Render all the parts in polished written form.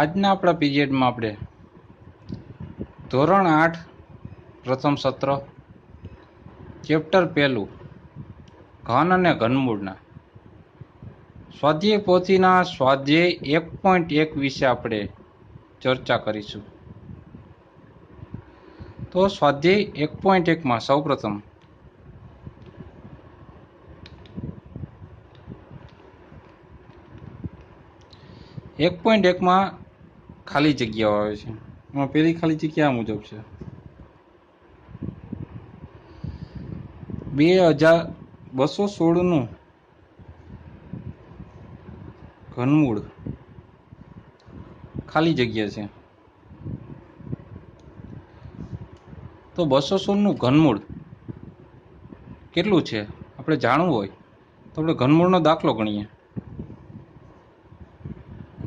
આજના આપણા પીરિયડમાં આપણે ધોરણ 8 પ્રથમ સત્ર ચેપ્ટર પહેલું ઘન અને ઘનમૂળના સ્વાધ્યાય પોથીના સ્વાધ્યાય 1.1 વિશે આપણે ચર્ચા કરીશું. તો સ્વાધ્યાય 1.1માં સૌપ્રથમ એક પોઈન્ટ એકમાં ખાલી જગ્યાઓ આવે છે. એમાં પહેલી ખાલી જગ્યા મુજબ છે 2216નું ઘનમૂળ ખાલી જગ્યા છે. તો 216નું ઘનમૂળ કેટલું છે આપણે જાણવું હોય તો આપણે ઘનમૂળનો દાખલો ગણીએ.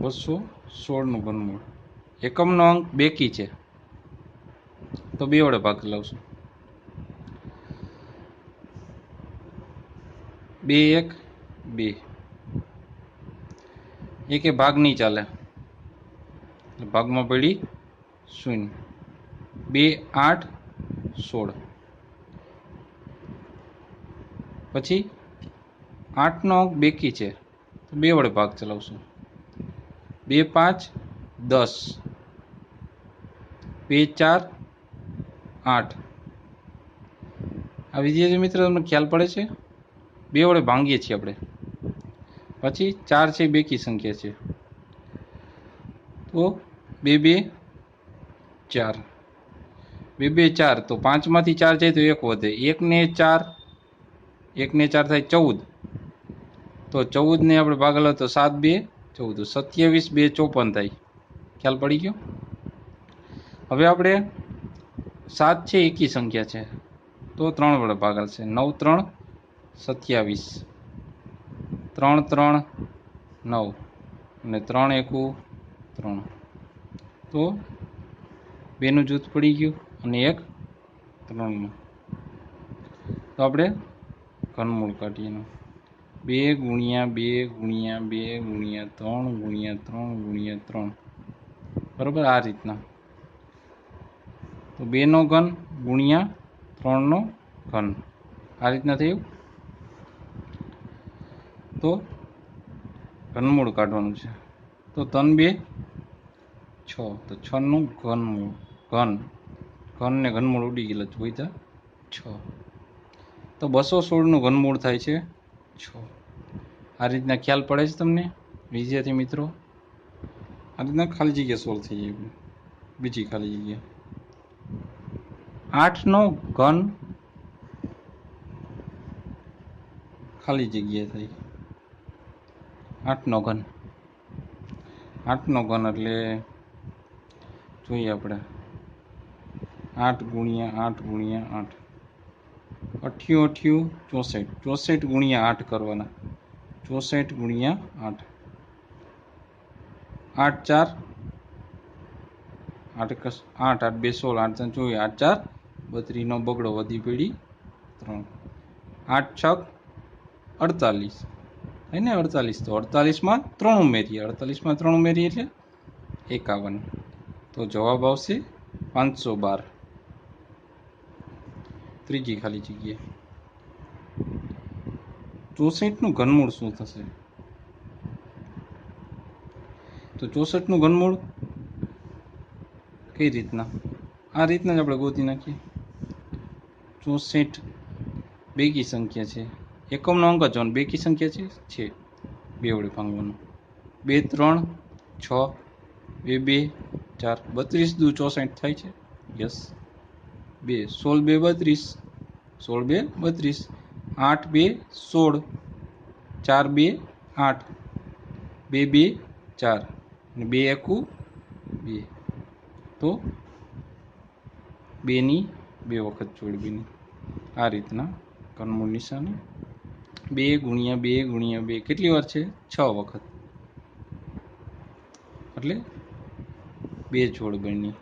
216નું ઘનમૂળ એકમનો અંક બેકી છે તો 2 વડે ભાગ લાવશું. 2 1 2 એકે ભાગ નહીં ચાલે, ભાગમાં પડી 0. 2 8 16 પછી 8નો અંક બેકી છે તો 2 વડે ભાગ ચલાવશું. 2 5 10 2 4 8. આ વિદ્યાર્થી મિત્રો તમને ખ્યાલ પડે છે? 2 વડે ભાંગીએ છીએ આપણે. પછી 4 છે બેકી સંખ્યા છે તો 2 2 4 2 2 4 તો 5માંથી 4 જાય તો 1 વધે. 1 ને 4 થાય 14 તો 14 ને આપણે ભાગેલો તો 7 2 14 27 2 54 થાય. ખ્યાલ પડી ગયો? હવે આપણે 7 છે એકી સંખ્યા છે તો 3 વડે ભાગેલ છે. 9 3 27 3 3 9 અને 3 1 3 તો 2નું જૂથ પડી ગયું અને 1 3નું. તો આપણે ઘનમૂળ કાઢીએ. 2 ગુણ્યા 2 ગુણ્યા 2 ગુણ્યા 3 ગુણ્યા 3 ગુણ્યા 3 બરાબર આ રીતના. તો 2નો ઘન ગુણ્યા 3નો ઘન આ રીતના થયું. તો ઘનમૂળ કાઢવાનું છે. તો 3 2 6 તો 6નું ઘનમૂળ ઘન ને ઘનમૂળ ઉડી ગયેલા જોઈતા 6. તો 216નું ઘનમૂળ થાય છે 6. આ રીતના ખ્યાલ પડે છે તમને વિદ્યાર્થી મિત્રો? આ રીતના ખાલી જગ્યા સોલ્વ થઈ જાય. બીજી ખાલી જગ્યા 8નો ઘન ખાલી જગ્યા થઈ 8નો ઘન એટલે જોઈએ આપણે 8 ગુણ્યા 8 ગુણ્યા 8 88 64 ગુણ્યા 8 કરવાના. 64 ગુણ્યા 8 8 4 8 8 2 16 8 3 24 8 4 32 નો બગડો વધી પડી 3 8 6 48 થાય ને 48. તો 48માં 3 ઉમેરીએ 48માં 3 ઉમેરીએ એટલે 51. તો જવાબ આવશે 512. ત્રીજી ખાલી જગ્યા 64નું ઘનમૂળ શું થશે? તો 64નું ઘનમૂળ કઈ રીતના? આ રીતના જ આપણે ગોતી નાખીએ. 64 બેકી સંખ્યા છે, એકમનો અંક જ બેકી સંખ્યા છે 2 વડે ભાંગવાનું. 2 3 6 2 2 4 32 દુ 64 થાય છે. યસ 2 16 2 32 16 2 32 8 2 16 4 2 8 2 2 4 અને 2 1 2. તો 2 ની 2 વખત જોડવીની આ રીતના ઘનમૂળ નિશાની. 2 ગુણ્યા 2 ગુણ્યા 2 કેટલી વાર છે? 6 વખત એટલે 2 જોડ બની.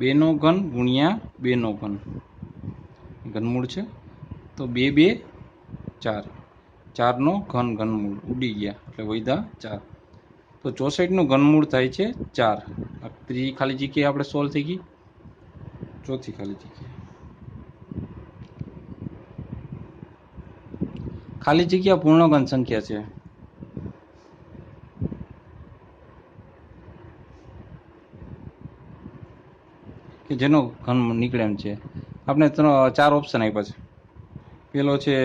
2નો ઘન ગુણ્યા 2નો ઘન ઘનમૂળ છે તો 2 2 4 4નો ઘનમૂળ ઉડી ગયા એટલે વધ્યા 4. તો 64નું ઘનમૂળ થાય છે 4. આ ત્રીજી ખાલી જગ્યા આપણે સોલ્વ થઈ ગઈ. ચોથી ખાલી જગ્યા, ખાલી જગ્યા પૂર્ણઘન સંખ્યા છે. કે જેનો ઘન નીકળે એમ છે. આપણે 4 ઓપ્શન આપ્યા છે. પેલો છે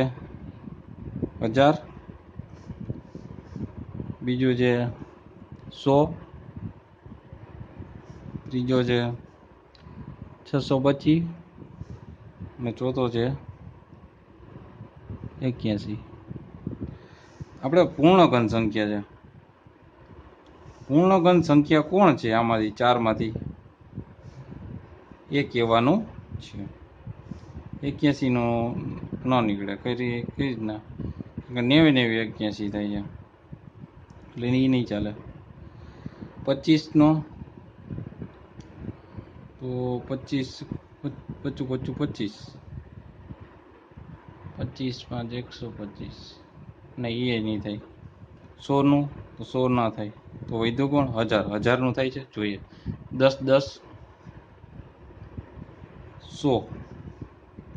1000, બીજો છે 100, ત્રીજો છે 625 અને ચોથો છે 81. આપણે પૂર્ણઘન સંખ્યા છે. પૂર્ણઘન સંખ્યા કોણ છે આમાંથી 4માંથી? એ કહેવાનું છે. 81 નો ન નીકળે. કઈ રીતના? 90 81 થાય છે, એટલે એ નહીં ચાલે. 25 નો તો 25 25 25 5 125, નહીં એ નહીં થાય. 100 નું તો 100 ના થાય. તો વધ્યું કોણ? 1000 નું થાય છે. જોઈએ 10 10 100,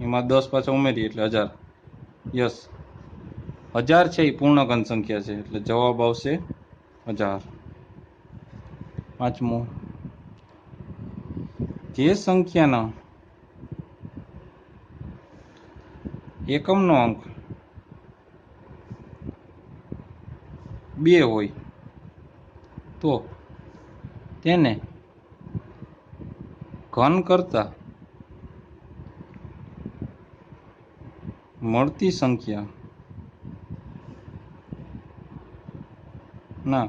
એમાં 10 પાછા ઉમેરીએ એટલે 1000. યસ, 1000 છે એ પૂર્ણઘન સંખ્યા છે, એટલે જવાબ આવશે 1000. પાંચમું, જે સંખ્યાના એકમનો અંક 2 હોય તો તેને ઘન કરતા મળતી સંખ્યા ના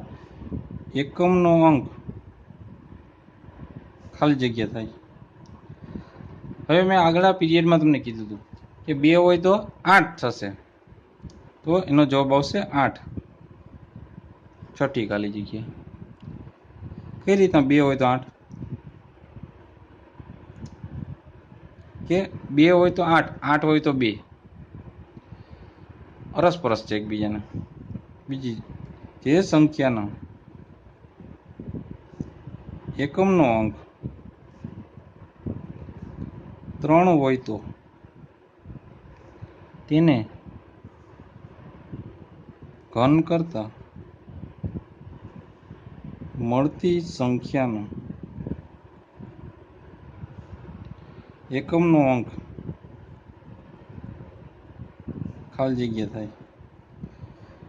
એકમનો અંક ખાલી જગ્યા થાય. હવે મેં આગલા પીરિયડમાં તમને કીધું હતું કે 2 હોય તો 8 થશે, તો એનો જવાબ આવશે 8. છઠ્ઠી ખાલી જગ્યા. કઈ રીતના 2 હોય તો 8? કે 2 હોય તો 8, 8 હોય તો 2, અરસપરસ છે એકબીજાને. બીજી, જે સંખ્યાના એકમનો અંક 3 હોય તો તેને ઘન કરતા મળતી સંખ્યાનો એકમનો અંક ખાલી જગ્યા થાય.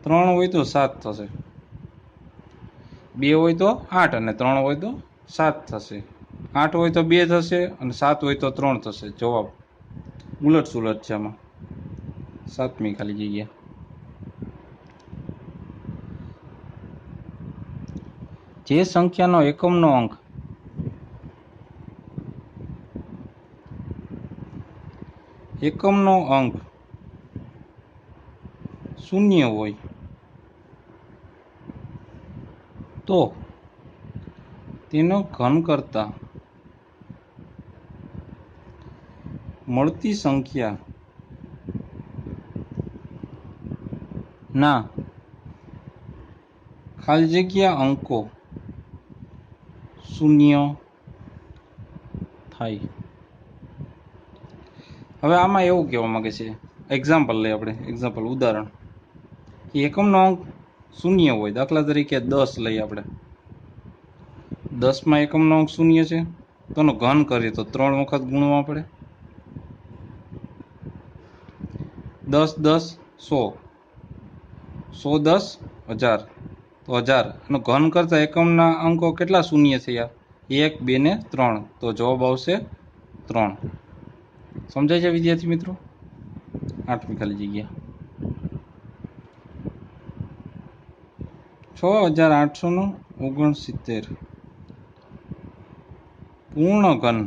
3 હોય તો 7 થશે, 2 હોય તો 8 અને 3 હોય તો 7 થશે. 8 હોય તો 2 થશે અને 7 હોય તો 3 થશે. જવાબ ઉલટ સુલટ છે આમાં. 7મી ખાલી જગ્યા. જે સંખ્યાનો એકમનો અંક અંક 0 હોય તો તેનો ઘન કરતા મળતી સંખ્યા ના ખાલી જગ્યા અંકો 0 થાય. હવે આમાં એવું કહેવા માંગે છે, એક્ઝામ્પલ લઈએ આપણે. એક્ઝામ્પલ, ઉદાહરણ, કે એકમનો અંક 0 હોય. દાખલા તરીકે 10 લઈએ આપણે. 10માં એકમનો અંક 0 છે, તો એનો ઘન કરીએ તો 3 વખત ગુણવા પડે. 10 10 100, 100 10 1000, તો 1000. એનો ઘન કરતા એકમના અંકો કેટલા શૂન્ય થયા? 1 2 ને 3, તો જવાબ આવશે 3. સમજાય છે વિદ્યાર્થી મિત્રો? 8મી ખાલી જગ્યા. 6869 પૂર્ણઘન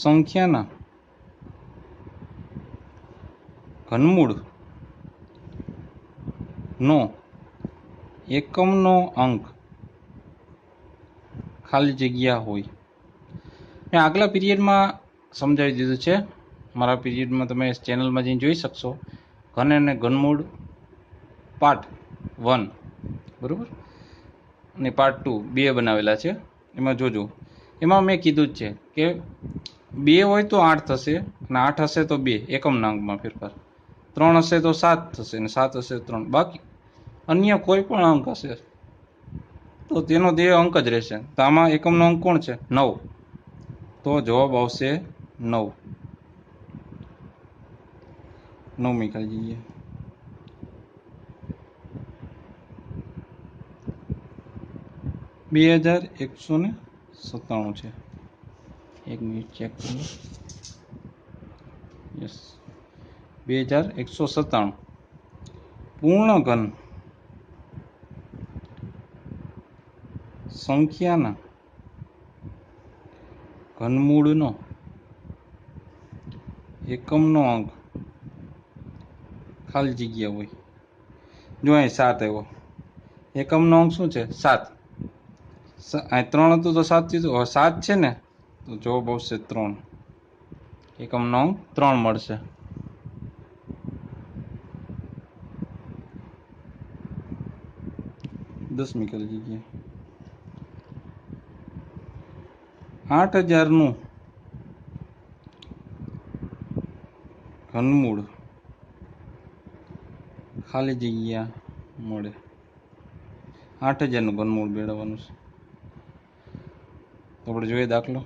સંખ્યાના ઘનમૂળ નો એકમનો અંક ખાલી જગ્યા હોય. મેં આગલા પીરિયડમાં સમજાવી દીધું છે. મારા પીરિયડમાં તમે ચેનલમાં જઈને જોઈ શકશો. ઘન અને ઘનમૂળ પાર્ટ 1 બરાબર અને પાર્ટ 2 બે બનાવેલા છે. એમાં જોજો, એમાં મેં કીધું જ છે કે 2 હોય તો 8 થશે અને 8 હશે તો 2 એકમના અંકમાં ફેરફાર, 3 હશે તો 7 થશે અને 7 હશે તો 3. બાકી અન્ય કોઈ પણ અંક હશે તો તેનો તે અંક જ રહેશે. તો આમાં એકમનો અંક કોણ છે? 9. તો જવાબ આવશે 9. 9મી ખાલી જગ્યા. $2197 છે. 1 મિનિટ ચેક કરો. યસ, 2197. પૂર્ણ ઘન સંખ્યાના ઘનમૂળનો એકમનો અંક ખાલી જગ્યા હોય. જો અહીં 7 આવ્યો, એકમનો અંક શું છે? 7. અહીં 3 હતું તો 7 થયું. હવે 7 છે ને, તો જવાબ આવશે 3. એકમનો અંક 3 મળશે. દસમી ખાલી જગ્યા. 8000નું ઘનમૂળ ખાલી જગ્યા મળે. 8000નું ઘનમૂળ મેળવવાનું છે. તો આપણે જોઈએ દાખલો.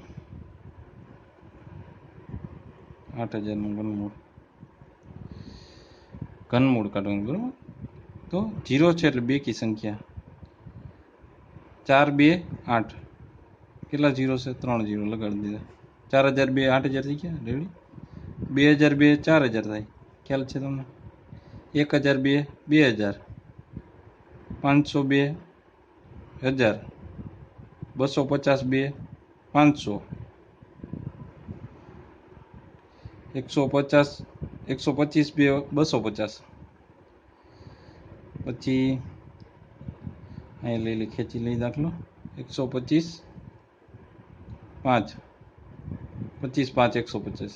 8000નું ઘનમૂળ કાઢવાનું બરાબર. તો 0 છે એટલે બેકી સંખ્યા. 4 2 8. કેટલા 0 છે? 3 0 લગાડી દીધા. 4002 8000 થઈ ગયા. રેડી. 2002 4000 થાય. ખ્યાલ છે તમને? 1002 2000. 502 1000. 250 2 500. 150 125 2 250. પછી અહીં લઈ ખેંચી લઈ દાખલો. 125 5 25 5 150.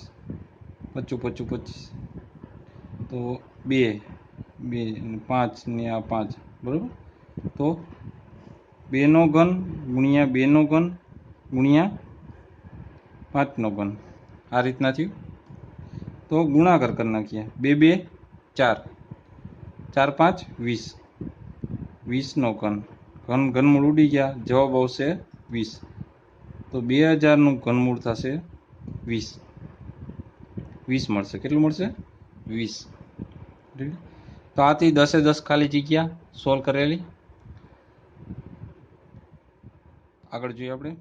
25 25 25. તો 2 2 5 ને આ 5 બરાબર. તો 2નો ઘન ગુણ્યા 2નો ઘન ગુણ્યા 5નો ઘન, આ રીતના થયું. તો ગુણાકાર કરી નાખીએ. 2 2 4 4 5 20. 20નો ઘન ઘનમૂળ ઉડી ગયા. જવાબ આવશે 20. તો 2000નું ઘનમૂળ થશે 20. 20 મળશે. કેટલું મળશે? 20. તો આથી 10 10 ખાલી જગ્યા સોલ્વ કરેલી. આગળ જોઈએ આપણે.